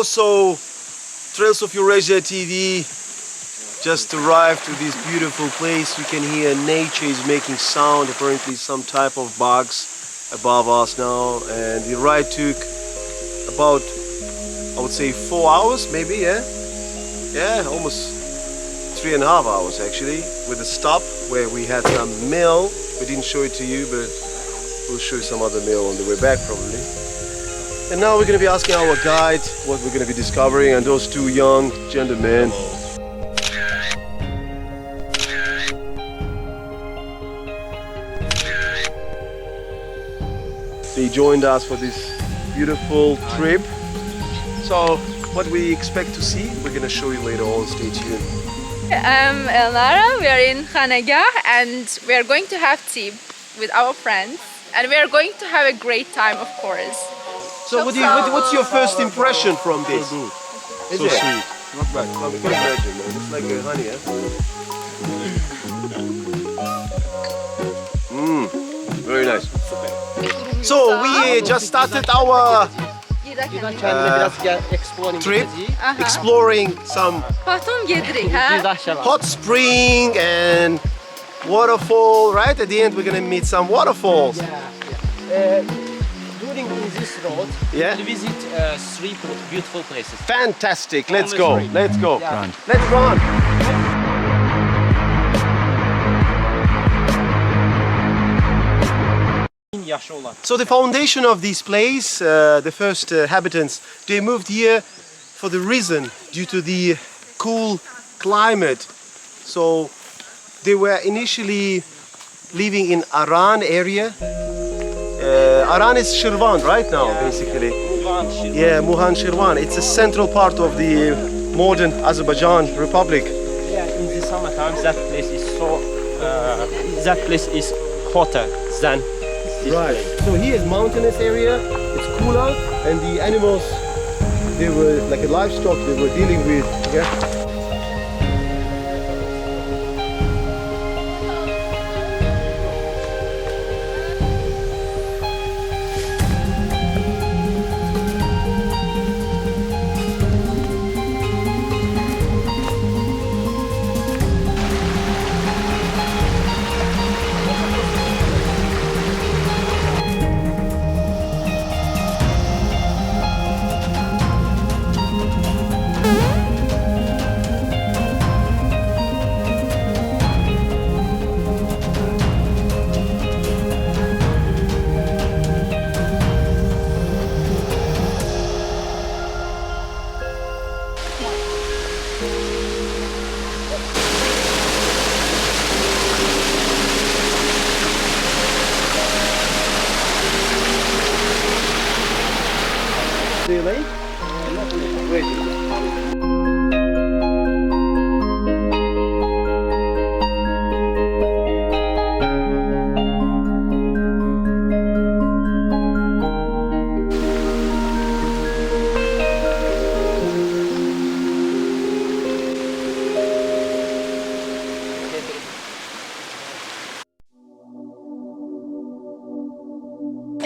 also Trails of Eurasia TV just arrived to this beautiful place. We can hear nature is making sound, apparently some type of bugs above us now, and the ride took about, I would say, 4 hours maybe, yeah, almost 3.5 hours actually, with a stop where we had some meal. We didn't show it to you, but we'll show you some other meal on the way back probably. And now we're going to be asking our guide what we're going to be discovering, and those two young gentlemen. They joined us for this beautiful trip. So what we expect to see, we're going to show you later on. Stay tuned. I'm Elnara. We are in Khanagah and we are going to have tea with our friends, and we are going to have a great time, of course. So what's your first impression from this? So Is so it? sweet. Not bad. I can imagine, man. It's like honey, very nice. So we just started our trip, exploring some hot spring and waterfall. Right at the end, we're gonna meet some waterfalls. During this road, Yeah. we'll visit 3 beautiful places. Fantastic. Let's On the go. street. Let's go. Yeah. Let's run. So the foundation of this place, the first inhabitants, they moved here for the reason due to the cool climate. So they were initially living in Aran area. Aran is Shirvan right now, basically. Yeah, Muhan Shirvan. It's a central part of the modern Azerbaijan Republic. Yeah, in the summer times, that place is so. That place is hotter than. Right. So here is mountainous area. It's cooler, and the animals, they were like a livestock they were dealing with. Yeah. Really?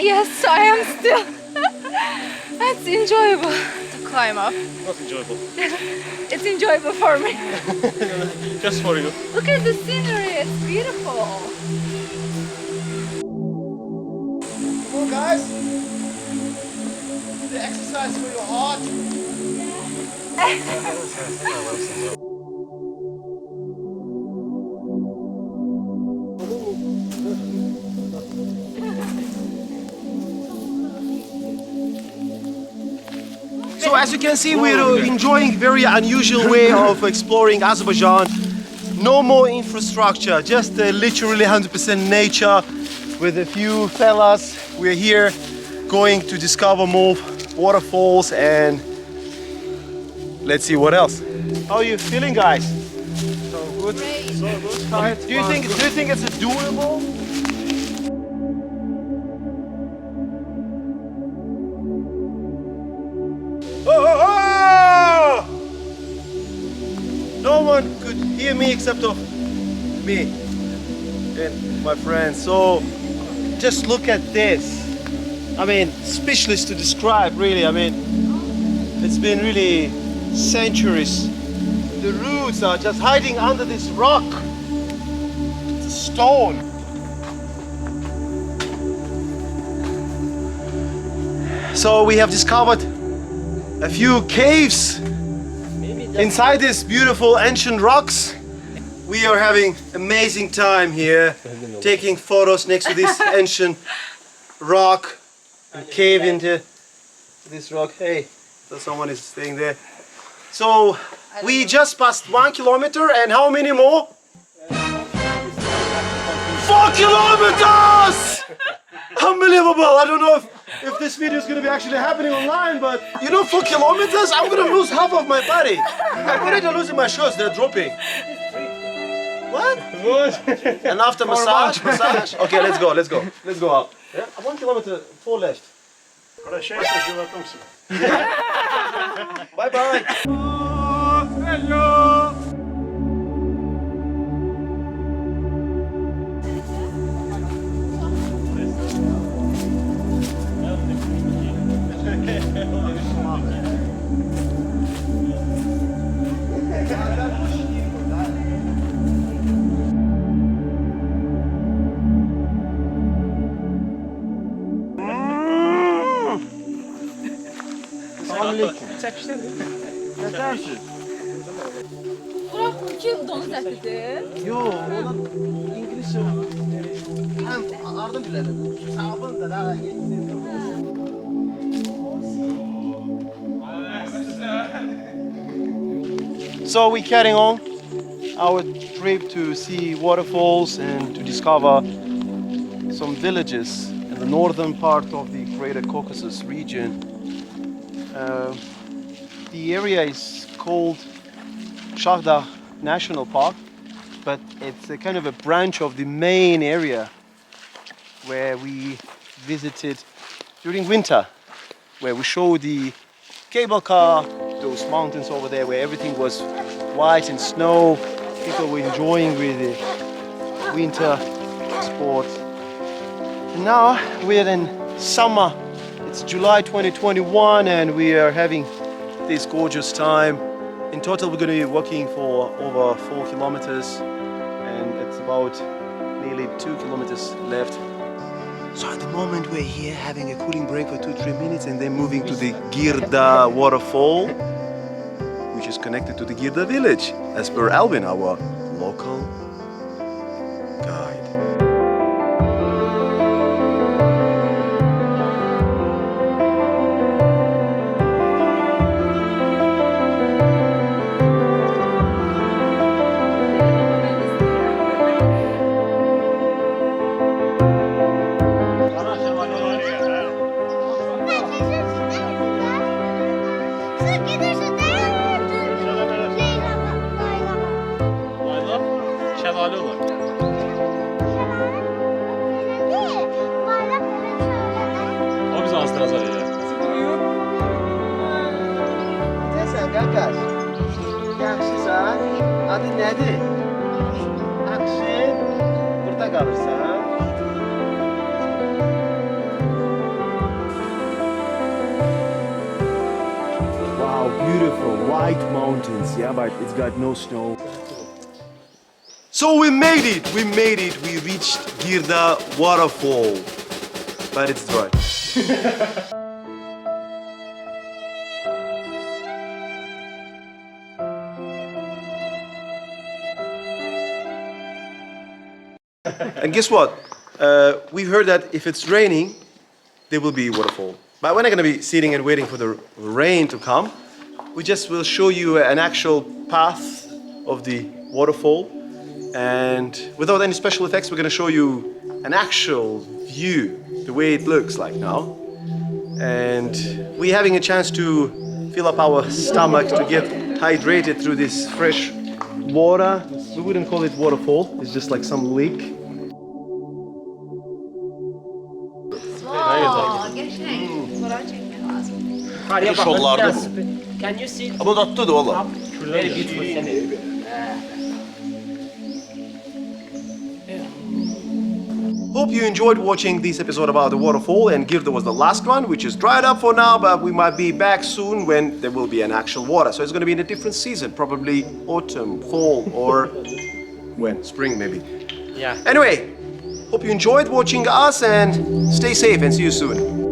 Yes, I am still. It's enjoyable to climb up. Not enjoyable. It's enjoyable for me. Just for you. Look at the scenery, it's beautiful. Come on, guys. The exercise for your heart. So as you can see, we're enjoying very unusual way of exploring Azerbaijan. No more infrastructure, just literally 100% nature with a few fellas. We're here going to discover more waterfalls, and let's see what else. How are you feeling, guys? So good. So good. Do you think it's doable? Oh! No one could hear me except of me and my friends. So just look at this. I mean, speechless to describe, really. I mean, It's been really centuries. The roots are just hiding under this rock. It's a stone. So we have discovered a few caves inside these beautiful ancient rocks. We are having amazing time here, taking photos next to this ancient rock and cave into this rock. Hey, so someone is staying there. So we just passed 1 kilometer, and how many more? 4 kilometers! Unbelievable! I don't know if this video is going to be actually happening online, but you know, 4 kilometers, I'm going to lose half of my body. I'm already losing my shorts, they're dropping. What? And after massage? Okay, let's go. Let's go up. Yeah? 1 kilometer, 4 left. Bye bye. Burak Burki domuz ətidir. Yo, ona İngilizce hem ardım bilerim. Sabun da daha So we're carrying on our trip to see waterfalls and to discover some villages in the northern part of the Greater Caucasus region. The area is called Shaghdagh National Park, but it's a kind of a branch of the main area where we visited during winter, where we showed the cable car, those mountains over there where everything was white and snow. People were enjoying with the winter sports. And now we're in summer. It's July 2021 and we are having this gorgeous time. In total we're going to be walking for over 4 kilometers and it's about nearly 2 kilometers left. So at the moment we're here having a cooling break for 2-3 minutes and then moving to the Girda waterfall, which is connected to the Girda village, as per Alvin, our local guide. Şelale olur. O bizi astıracak ya. Sen kardeş, yaxşısan, adın nədir? Akşin, burada kalırsan. Wow, beautiful white mountains, yeah, but it's got no snow. So we made it, we reached Girda waterfall, but it's dry. And guess what? We've heard that if it's raining, there will be a waterfall. But we're not going to be sitting and waiting for the rain to come. We just will show you an actual path of the waterfall. And without any special effects, we're going to show you an actual view, the way it looks like now. And we're having a chance to fill up our stomach to get hydrated through this fresh water. We wouldn't call it waterfall, it's just like some lake. Şollarda bu. Can you see? Ama tatlı da valla. Very beautiful scenery. Hope you enjoyed watching this episode about the waterfall, and Girde was the last one, which is dried up for now, but we might be back soon when there will be an actual water. So it's going to be in a different season, probably autumn, fall, or when? Spring maybe. Yeah. Anyway, hope you enjoyed watching us, and stay safe and see you soon.